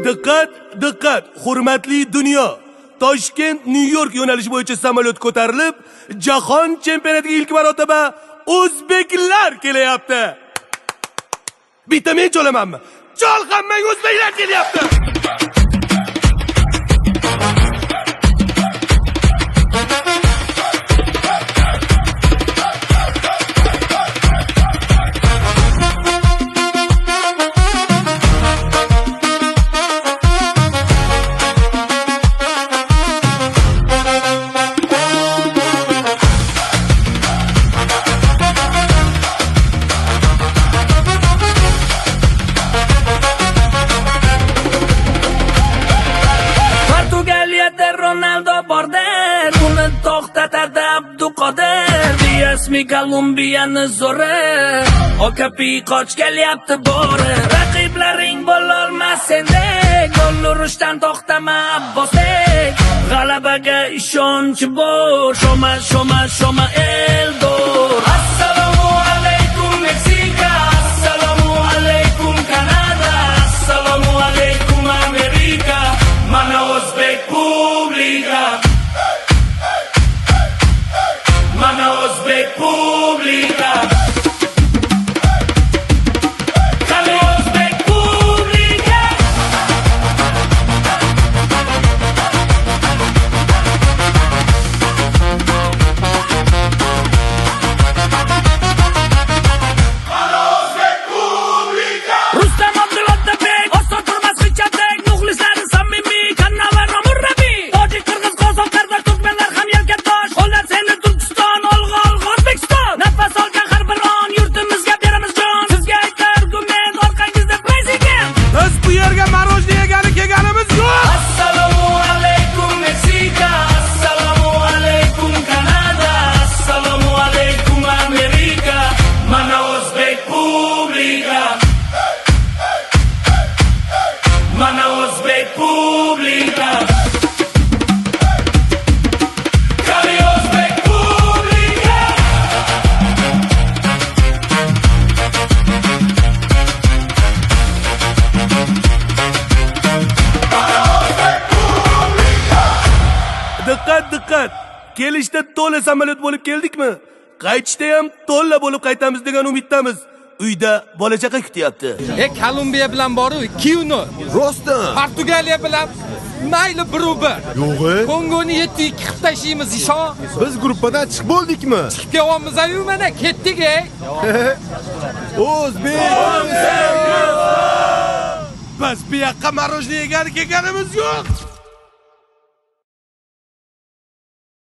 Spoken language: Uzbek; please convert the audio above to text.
Diqqat, diqqat, hurmatli dunyo. Toshkent New York yo'nalishi bo'yicha samolyot ko'tarilib, jahon chempionatiga ilk marotaba o'zbeklar kelyapti. Bitta men cholamanmi? Chol, hammang o'zbeklar kelyapti. Ronaldo border, uni to'xtatadi Abduqodir. Diasmi Kolumbiyani zo'ri, Okapi qoch kelyapti bori. Raqiblaring bo'lolmas sendek, gol urishdan to'xtama Abbosdek. G'alabaga ishonch bor, shoma shoma shoma Eldor. Assalomu alaykum Meksika, assalomu alaykum Kanada, assalomu alaykum Amerika. Mana o'zbek publika, mana o'zbek publika, qani o'zbek publika. Mana o'zbek publika. Rustam Abdullatovbek, Oston Turmas Xichatek, muxlislari samimiy, Kannavar Murrabi, tojik, qirg'iz, qozoq, qardosh, turkmanlar ham yelkatosh. Qo'llar seni Turkiston, olg'a olg'a O'zbekiston. Nafas olgan har bir on yurtimizga beramiz jon. Sizga aytar argument, orqangizda prezident. Biz bu yerga marojni yegani kelganimiz yo'q. Assalomu alaykum Meksika, assalomu alaykum Kanada, assalomu alaykum Amerika. Mana o'zbek publika, mana o'zbek publika, qani o'zbek publika. Diqqat, diqqat. Kelishda to'la samolyot bo'lib keldikmi? Qaytishda ham to'la bo'lib qaytamiz degan umiddamiz. Uyda bola chaqa kutyapti. Kolumbiya bilan boru 2-0. Rostdan. Portugaliya bilan mayli 1-1. Yo'g'i. Kongoni 7-2 qilib tashlaymiz ishon. Biz gruppadan chiqib bo'ldikmi? Chiqib kelyapmiz-ayu mana ketdik ey. O'zbek. Biz bu yoqqa marojni yegani kelganimiz yo'q.